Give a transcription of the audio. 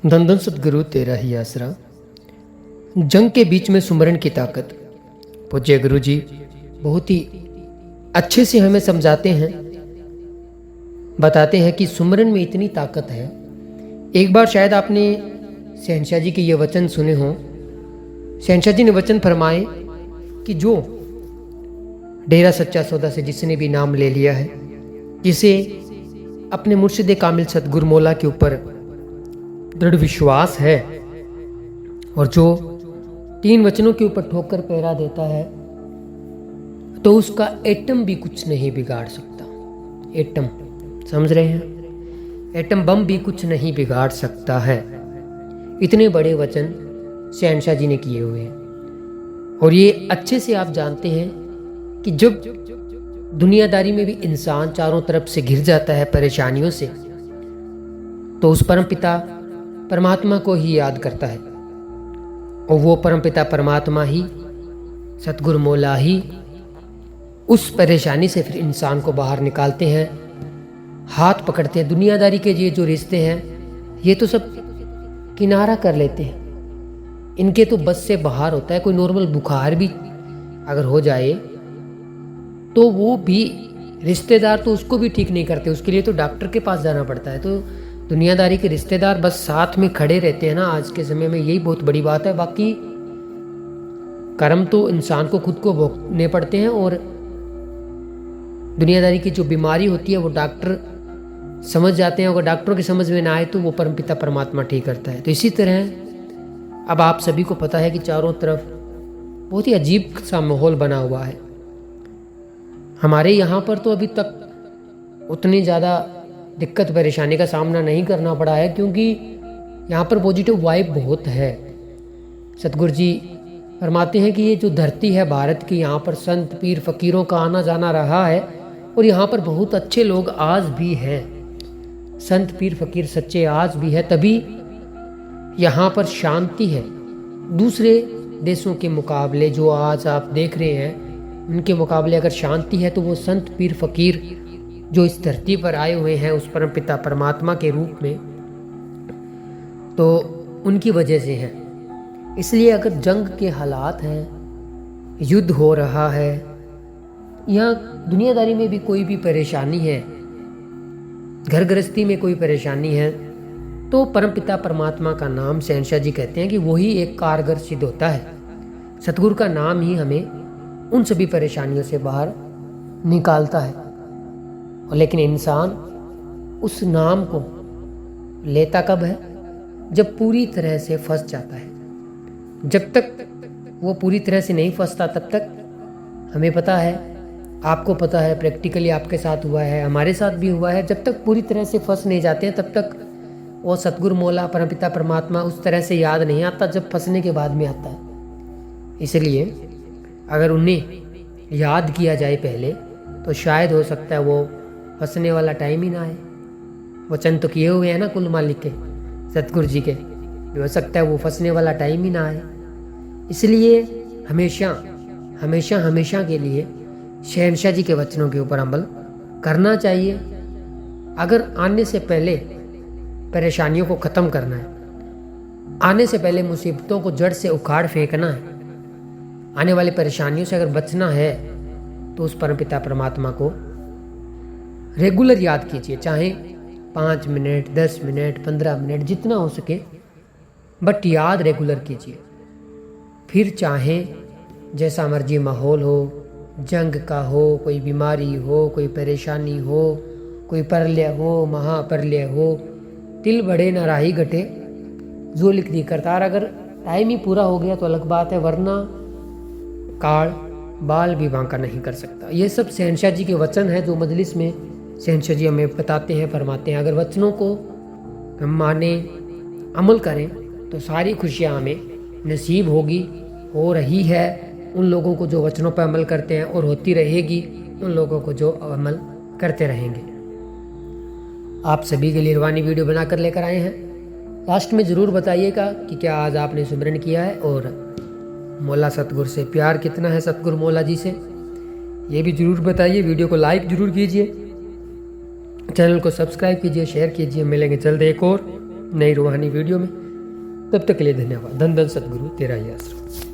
धन धन सतगुरु तेरा ही आसरा। जंग के बीच में सुमरन की ताकत। पूज्य गुरु जी बहुत ही अच्छे से हमें समझाते हैं, बताते हैं कि सुमरन में इतनी ताकत है। एक बार शायद आपने शहनशाह जी के ये वचन सुने हों। शहनशाह जी ने वचन फरमाए कि जो डेरा सच्चा सौदा से जिसने भी नाम ले लिया है, जिसे अपने मुर्शिद कामिल सतगुरु मौला के ऊपर दृढ़ विश्वास है और जो 3 वचनों के ऊपर ठोकर पहरा देता है, तो उसका एटम भी कुछ नहीं बिगाड़ सकता। एटम समझ रहे हैं? एटम बम भी कुछ नहीं बिगाड़ सकता है। इतने बड़े वचन शहनशाह जी ने किए हुए हैं। और ये अच्छे से आप जानते हैं कि जब दुनियादारी में भी इंसान चारों तरफ से घिर जाता है परेशानियों से, तो उस परम पिता परमात्मा को ही याद करता है। और वो परम पिता परमात्मा ही, सतगुरु मौला ही उस परेशानी से फिर इंसान को बाहर निकालते हैं, हाथ पकड़ते हैं। दुनियादारी के ये जो रिश्ते हैं, ये तो सब किनारा कर लेते हैं, इनके तो बस से बाहर होता है। कोई नॉर्मल बुखार भी अगर हो जाए तो वो भी रिश्तेदार तो उसको भी ठीक नहीं करते, उसके लिए तो डॉक्टर के पास जाना पड़ता है। तो दुनियादारी के रिश्तेदार बस साथ में खड़े रहते हैं ना आज के समय में, यही बहुत बड़ी बात है। बाकी कर्म तो इंसान को खुद को भोगने पड़ते हैं, और दुनियादारी की जो बीमारी होती है वो डॉक्टर समझ जाते हैं। अगर डॉक्टरों की समझ में ना आए तो वो परमपिता परमात्मा ठीक करता है। तो इसी तरह अब आप सभी को पता है कि चारों तरफ बहुत ही अजीब सा माहौल बना हुआ है। हमारे यहाँ पर तो अभी तक उतनी ज़्यादा दिक्कत परेशानी का सामना नहीं करना पड़ा है, क्योंकि यहाँ पर पॉजिटिव वाइब बहुत है। सतगुरु जी फरमाते हैं कि ये जो धरती है भारत की, यहाँ पर संत पीर फकीरों का आना जाना रहा है, और यहाँ पर बहुत अच्छे लोग आज भी हैं। संत पीर फकीर सच्चे आज भी है, तभी यहाँ पर शांति है। दूसरे देशों के मुकाबले जो आज आप देख रहे हैं, उनके मुकाबले अगर शांति है तो वो संत पीर फकीर जो इस धरती पर आए हुए हैं उस परम पिता परमात्मा के रूप में, तो उनकी वजह से है। इसलिए अगर जंग के हालात हैं, युद्ध हो रहा है, या दुनियादारी में भी कोई भी परेशानी है, घर गृहस्थी में कोई परेशानी है, तो परमपिता परमात्मा का नाम शहनशाह जी कहते हैं कि वही एक कारगर सिद्ध होता है। सतगुरु का नाम ही हमें उन सभी परेशानियों से बाहर निकालता है। और लेकिन इंसान उस नाम को लेता कब है? जब पूरी तरह से फंस जाता है। जब तक वो पूरी तरह से नहीं फंसता, तब तक हमें पता है, आपको पता है, प्रैक्टिकली आपके साथ हुआ है, हमारे साथ भी हुआ है। जब तक पूरी तरह से फंस नहीं जाते हैं, तब तक वो सतगुरु मौला परमपिता परमात्मा उस तरह से याद नहीं आता, जब फंसने के बाद में आता है। इसलिए अगर उन्हें याद किया जाए पहले, तो शायद हो सकता है वो फंसने वाला टाइम ही ना आए। वचन तो किए हुए हैं ना कुल मालिक के, सतगुरु जी के, हो सकता है वो फंसने वाला टाइम ही ना आए। इसलिए हमेशा हमेशा हमेशा के लिए शहनशाह जी के वचनों के ऊपर अमल करना चाहिए। अगर आने से पहले परेशानियों को ख़त्म करना है, आने से पहले मुसीबतों को जड़ से उखाड़ फेंकना है, आने वाली परेशानियों से अगर बचना है, तो उस परमपिता परमात्मा को रेगुलर याद कीजिए। चाहे 5 मिनट, 10 मिनट, 15 मिनट, जितना हो सके, बट याद रेगुलर कीजिए। फिर चाहे जैसा मर्जी माहौल हो, जंग का हो, कोई बीमारी हो, कोई परेशानी हो, कोई प्रलय हो, महाप्रलय हो, तिल बढ़े न राही घटे, जो लिख दी करतार। अगर टाइम ही पूरा हो गया तो अलग बात है, वरना काल बाल भी बांका नहीं कर सकता। ये सब शहनशाह जी के वचन है जो मजलिस में शहनशाह जी हमें बताते हैं, फरमाते हैं। अगर वचनों को हम माने, अमल करें, तो सारी खुशियाँ हमें नसीब होगी, हो रही है उन लोगों को जो वचनों पर अमल करते हैं, और होती रहेगी उन लोगों को जो अमल करते रहेंगे। आप सभी के लिए रूहानी वीडियो बनाकर लेकर आए हैं। लास्ट में ज़रूर बताइएगा कि क्या आज आपने सुमिरन किया है, और मौला सतगुरु से प्यार कितना है, सतगुरु मौला जी से, ये भी ज़रूर बताइए। वीडियो को लाइक ज़रूर कीजिए, चैनल को सब्सक्राइब कीजिए, शेयर कीजिए। मिलेंगे जल्द एक और नई रूहानी वीडियो में। तब तक के लिए धन्यवाद। धन धन सतगुरु, तेरा ही आश्रम।